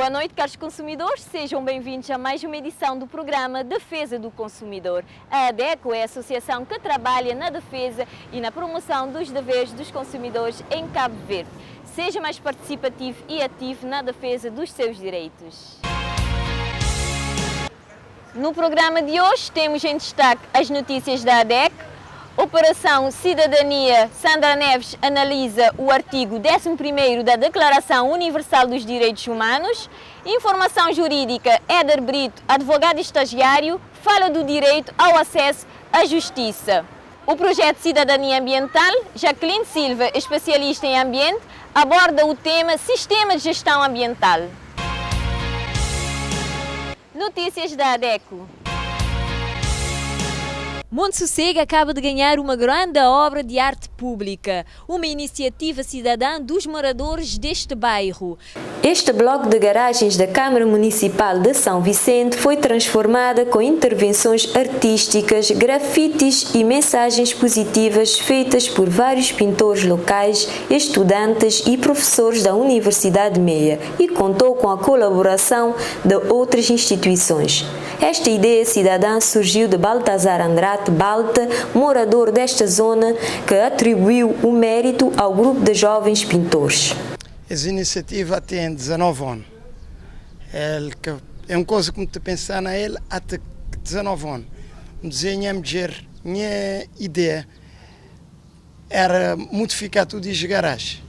Boa noite, caros consumidores. Sejam bem-vindos a mais uma edição do programa Defesa do Consumidor. A ADECO é a associação que trabalha na defesa e na promoção dos deveres dos consumidores em Cabo Verde. Seja mais participativo e ativo na defesa dos seus direitos. No programa de hoje temos em destaque as notícias da ADECO. Operação Cidadania, Sandra Neves analisa o artigo 11º da Declaração Universal dos Direitos Humanos. Informação jurídica, Éder Brito, advogado estagiário, fala do direito ao acesso à justiça. O projeto Cidadania Ambiental, Jacqueline Silva, especialista em ambiente, aborda o tema Sistema de Gestão Ambiental. Notícias da ADECO. Monte Sossego acaba de ganhar uma grande obra de arte pública, uma iniciativa cidadã dos moradores deste bairro. Este bloco de garagens da Câmara Municipal de São Vicente foi transformada com intervenções artísticas, grafites e mensagens positivas feitas por vários pintores locais, estudantes e professores da Universidade Meia e contou com a colaboração de outras instituições. Esta ideia cidadã surgiu de Baltazar Andrade Balta, morador desta zona, que atribuiu o mérito ao grupo de jovens pintores. Essa iniciativa tem 19 anos. É uma coisa que me pensar na ele até 19 anos. Minha ideia era modificar tudo e garagem.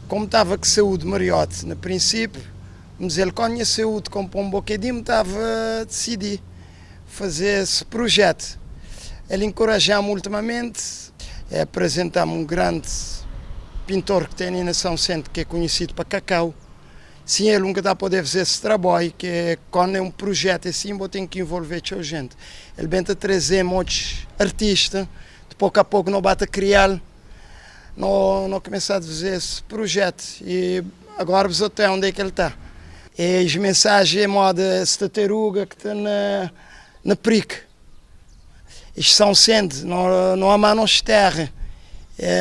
Como estava com saúde mariote no princípio, mas ele com a saúde, como um bocadinho, estava a decidir fazer esse projeto. Ele encorajou-me ultimamente, apresentar-me um grande pintor que tem na São Vicente, que é conhecido para Cacau. Sim, ele nunca dá a poder fazer esse trabalho, que quando é um projeto assim, eu tenho que envolver a gente. Ele vem a trazer muitos artistas, de pouco a pouco não bate a criar, não começar a fazer esse projeto. E agora você até onde é que ele está. E as mensagens moda esta taruga que está na prica. Isto São Vicente, não há manos terra.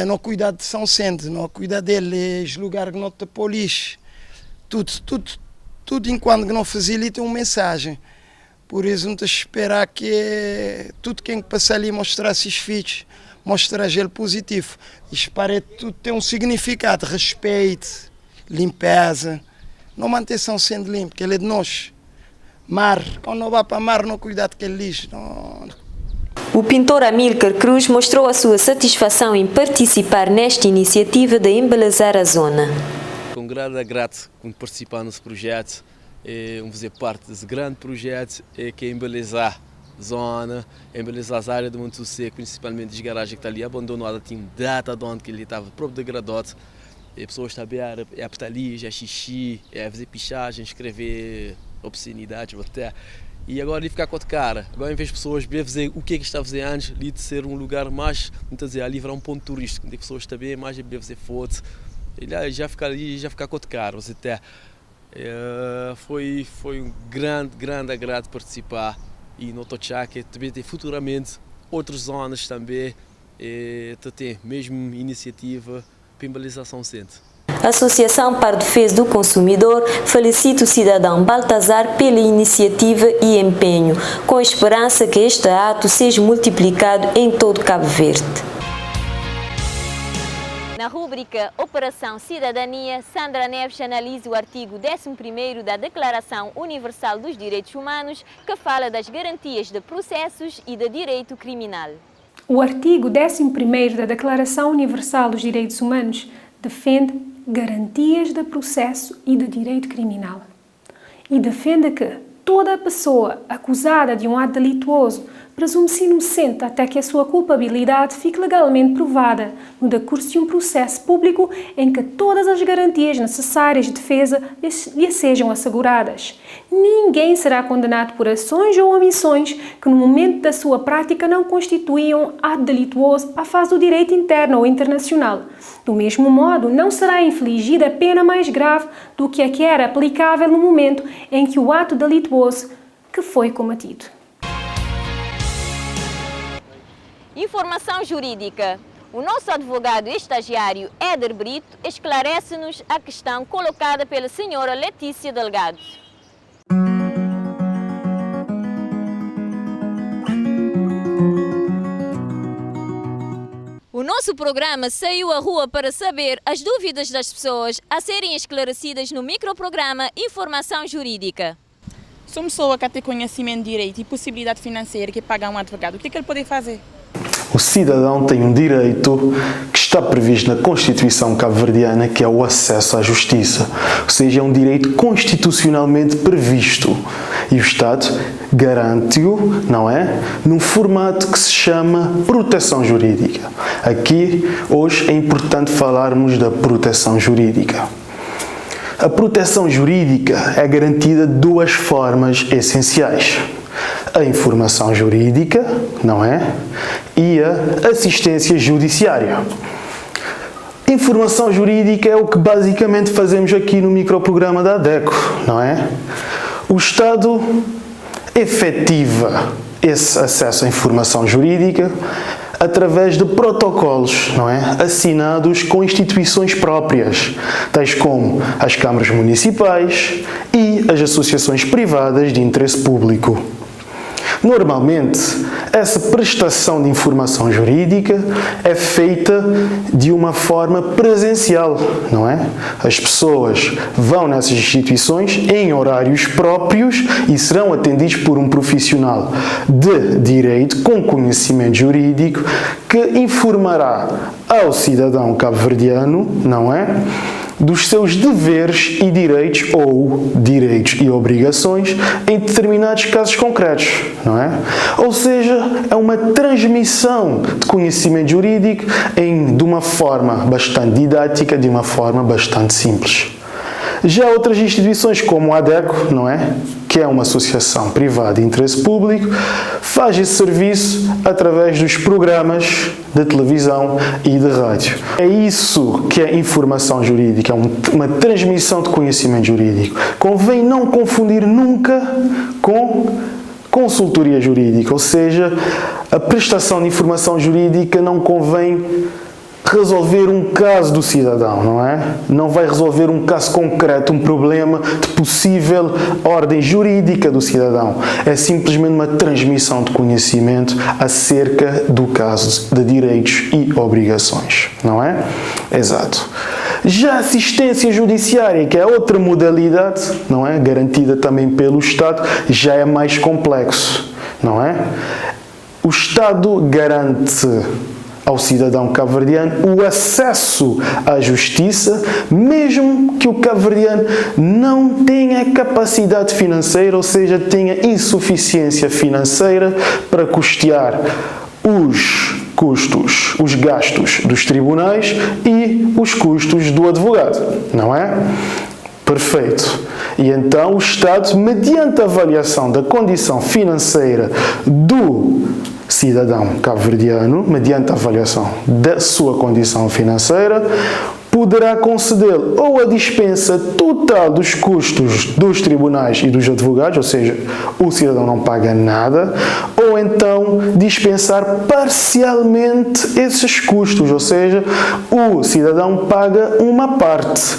Não cuidar de São Vicente, não cuidar dele, os lugares que não te polis. Tudo enquanto que não facilita uma mensagem. Por isso não te esperar que tudo quem passa ali mostrar esses filhos, mostrar ele positivo. Isto parece tudo tem um significado, respeito, limpeza. Não manter São Vicente limpo, porque ele é de nós. Mar, quando não vai para mar, não cuidar daquele lixo. Não. O pintor Amílcar Cruz mostrou a sua satisfação em participar nesta iniciativa de embelezar a zona. Com grande agrado com participar nesse projeto, fazer parte desse grande projeto que é embelezar a zona, embelezar as áreas do Monte Sossego, principalmente as garagens que estão ali abandonadas, tinha data de onde ele estava próprio degradado. As pessoas também a apertar ali, a xixi, a fazer pichagem, escrever obscenidade até. E agora ele ficar com a cara. Agora em vez de pessoas ver o que é que está a fazer antes, ali de ser um lugar mais, não dizer, ali virar um ponto turístico, onde as pessoas também mais ver fazer fotos. Ele já ficar ali, já ficar com a cara. Até foi um grande agrado participar e no Tochá que também tem futuramente outras zonas também tem mesmo iniciativa para embelezação centro. A Associação para a Defesa do Consumidor felicita o cidadão Baltazar pela iniciativa e empenho, com a esperança que este ato seja multiplicado em todo Cabo Verde. Na rúbrica Operação Cidadania, Sandra Neves analisa o artigo 11º da Declaração Universal dos Direitos Humanos, que fala das garantias de processos e de direito criminal. O artigo 11º da Declaração Universal dos Direitos Humanos defende garantias de processo e de direito criminal e defende que toda pessoa acusada de um ato delituoso presume-se inocente até que a sua culpabilidade fique legalmente provada no decurso de um processo público em que todas as garantias necessárias de defesa lhe sejam asseguradas. Ninguém será condenado por ações ou omissões que no momento da sua prática não constituíam ato delituoso à face do direito interno ou internacional. Do mesmo modo, não será infligida pena mais grave do que a que era aplicável no momento em que o ato delituoso que foi cometido. Informação jurídica. O nosso advogado estagiário Éder Brito esclarece-nos a questão colocada pela senhora Letícia Delgado. O nosso programa saiu à rua para saber as dúvidas das pessoas a serem esclarecidas no microprograma Informação Jurídica. Se uma pessoa que tem conhecimento de direito e possibilidade financeira que pagar um advogado, o que ele pode fazer? O cidadão tem um direito que está previsto na Constituição cabo-verdiana, que é o acesso à justiça. Ou seja, é um direito constitucionalmente previsto. E o Estado garante-o, não é? Num formato que se chama proteção jurídica. Aqui, hoje, é importante falarmos da proteção jurídica. A proteção jurídica é garantida de duas formas essenciais. A informação jurídica, não é? E a assistência judiciária. Informação jurídica é o que basicamente fazemos aqui no microprograma da ADECO, não é? O Estado efetiva esse acesso à informação jurídica através de protocolos, não é? Assinados com instituições próprias, tais como as câmaras municipais e as associações privadas de interesse público. Normalmente, essa prestação de informação jurídica é feita de uma forma presencial, não é? As pessoas vão nessas instituições em horários próprios e serão atendidos por um profissional de direito com conhecimento jurídico que informará ao cidadão cabo-verdiano, não é? Dos seus deveres e direitos ou direitos e obrigações em determinados casos concretos, não é? Ou seja, é uma transmissão de conhecimento jurídico de uma forma bastante didática, de uma forma bastante simples. Já outras instituições como a ADECO, não é? Que é uma associação privada de interesse público, faz esse serviço através dos programas de televisão e de rádio. É isso que é informação jurídica, é uma transmissão de conhecimento jurídico. Convém não confundir nunca com consultoria jurídica, ou seja, a prestação de informação jurídica não convém resolver um caso do cidadão, não é? Não vai resolver um caso concreto, um problema de possível ordem jurídica do cidadão. É simplesmente uma transmissão de conhecimento acerca do caso de direitos e obrigações, não é? Exato. Já a assistência judiciária, que é outra modalidade, não é? Garantida também pelo Estado, já é mais complexo, não é? O Estado garante ao cidadão cabo-verdiano o acesso à justiça, mesmo que o cabo-verdiano não tenha capacidade financeira, ou seja, tenha insuficiência financeira para custear os custos, os gastos dos tribunais e os custos do advogado, não é? Perfeito. E então o Estado, mediante a avaliação da condição financeira do cidadão cabo-verdiano, mediante a avaliação da sua condição financeira, poderá conceder ou a dispensa total dos custos dos tribunais e dos advogados, ou seja, o cidadão não paga nada, ou então dispensar parcialmente esses custos, ou seja, o cidadão paga uma parte.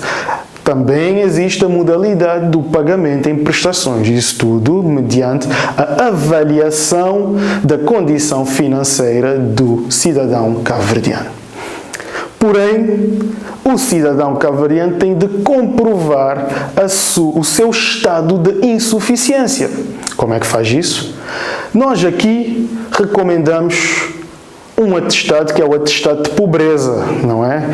Também existe a modalidade do pagamento em prestações, isso tudo mediante a avaliação da condição financeira do cidadão cabo-verdiano. Porém, o cidadão cabo-verdiano tem de comprovar o seu estado de insuficiência. Como é que faz isso? Nós aqui recomendamos um atestado que é o atestado de pobreza, não é?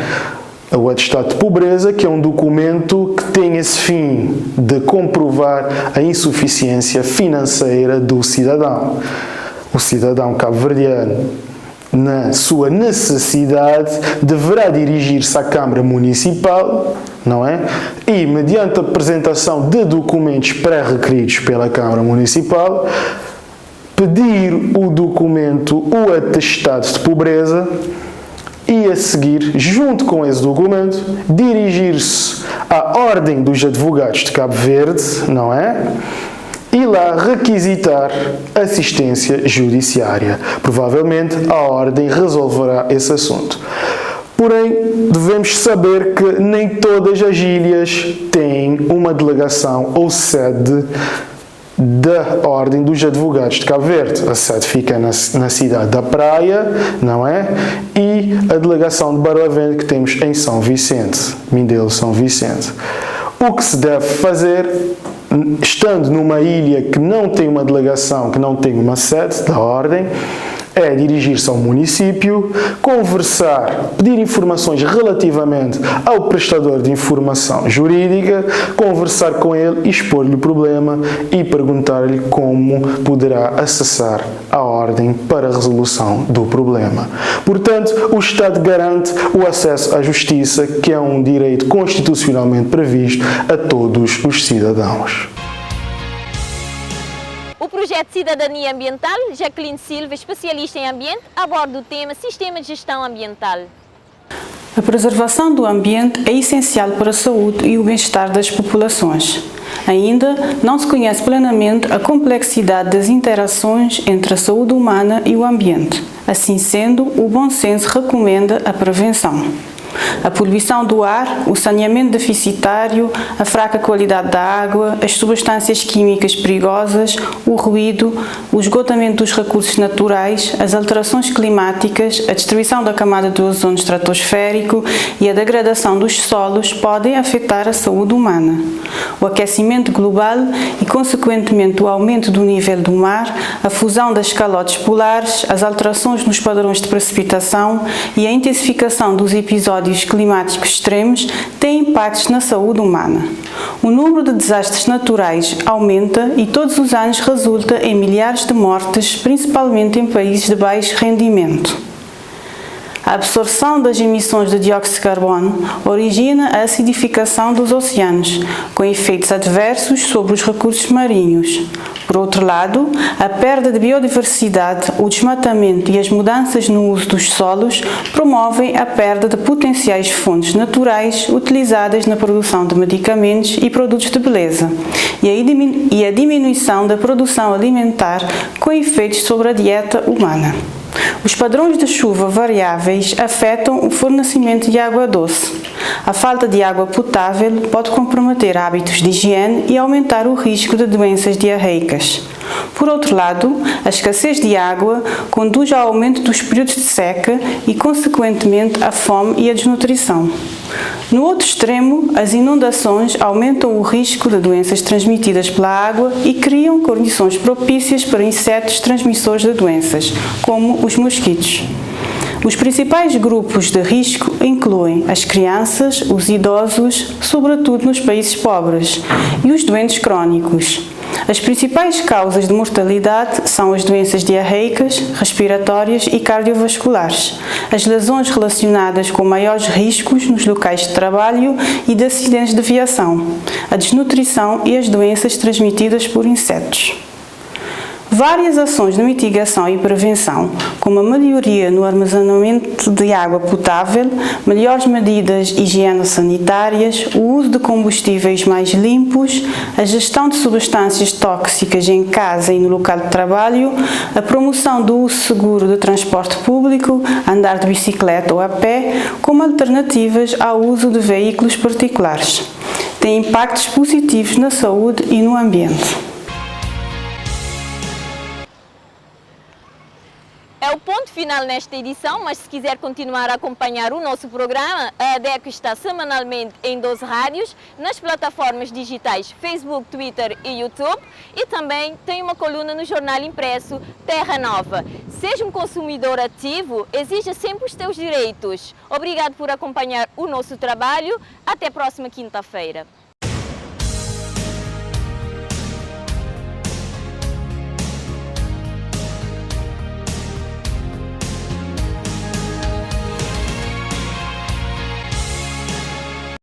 O atestado de pobreza, que é um documento que tem esse fim de comprovar a insuficiência financeira do cidadão. O cidadão cabo-verdiano, na sua necessidade, deverá dirigir-se à Câmara Municipal, não é? E, mediante a apresentação de documentos pré-requeridos pela Câmara Municipal, pedir o documento, o atestado de pobreza, e a seguir, junto com esse documento, dirigir-se à Ordem dos Advogados de Cabo Verde, não é? e lá requisitar assistência judiciária. Provavelmente a Ordem resolverá esse assunto. Porém, devemos saber que nem todas as ilhas têm uma delegação ou sede da Ordem dos Advogados de Cabo Verde. A sede fica na cidade da Praia, não é? E a delegação de Barlavento que temos em São Vicente, Mindelo, São Vicente. O que se deve fazer, estando numa ilha que não tem uma delegação, que não tem uma sede da Ordem, é dirigir-se ao município, conversar, pedir informações relativamente ao prestador de informação jurídica, conversar com ele e expor-lhe o problema e perguntar-lhe como poderá acessar a ordem para a resolução do problema. Portanto, o Estado garante o acesso à justiça, que é um direito constitucionalmente previsto a todos os cidadãos. O projeto Cidadania Ambiental, Jacqueline Silva, especialista em ambiente, aborda o tema Sistema de Gestão Ambiental. A preservação do ambiente é essencial para a saúde e o bem-estar das populações. Ainda não se conhece plenamente a complexidade das interações entre a saúde humana e o ambiente. Assim sendo, o bom senso recomenda a prevenção. A poluição do ar, o saneamento deficitário, a fraca qualidade da água, as substâncias químicas perigosas, o ruído, o esgotamento dos recursos naturais, as alterações climáticas, a destruição da camada do ozono estratosférico e a degradação dos solos podem afetar a saúde humana. O aquecimento global e, consequentemente, o aumento do nível do mar, a fusão das calotes polares, as alterações nos padrões de precipitação e a intensificação dos episódios climáticos extremos têm impactos na saúde humana. O número de desastres naturais aumenta e todos os anos resulta em milhares de mortes, principalmente em países de baixo rendimento. A absorção das emissões de dióxido de carbono origina a acidificação dos oceanos, com efeitos adversos sobre os recursos marinhos. Por outro lado, a perda de biodiversidade, o desmatamento e as mudanças no uso dos solos promovem a perda de potenciais fontes naturais utilizadas na produção de medicamentos e produtos de beleza e a diminuição da produção alimentar com efeitos sobre a dieta humana. Os padrões de chuva variáveis afetam o fornecimento de água doce. A falta de água potável pode comprometer hábitos de higiene e aumentar o risco de doenças diarreicas. Por outro lado, a escassez de água conduz ao aumento dos períodos de seca e, consequentemente, à fome e à desnutrição. No outro extremo, as inundações aumentam o risco de doenças transmitidas pela água e criam condições propícias para insetos transmissores de doenças, como os mosquitos. Os principais grupos de risco incluem as crianças, os idosos, sobretudo nos países pobres, e os doentes crónicos. As principais causas de mortalidade são as doenças diarreicas, respiratórias e cardiovasculares, as lesões relacionadas com maiores riscos nos locais de trabalho e de acidentes de viação, a desnutrição e as doenças transmitidas por insetos. Várias ações de mitigação e prevenção, como a melhoria no armazenamento de água potável, melhores medidas higieno-sanitárias, o uso de combustíveis mais limpos, a gestão de substâncias tóxicas em casa e no local de trabalho, a promoção do uso seguro de transporte público, andar de bicicleta ou a pé, como alternativas ao uso de veículos particulares. Têm impactos positivos na saúde e no ambiente. É o ponto final nesta edição, mas se quiser continuar a acompanhar o nosso programa, a ADECO está semanalmente em 12 rádios, nas plataformas digitais Facebook, Twitter e YouTube, e também tem uma coluna no jornal impresso Terra Nova. Seja um consumidor ativo, exija sempre os seus direitos. Obrigado por acompanhar o nosso trabalho. Até a próxima quinta-feira.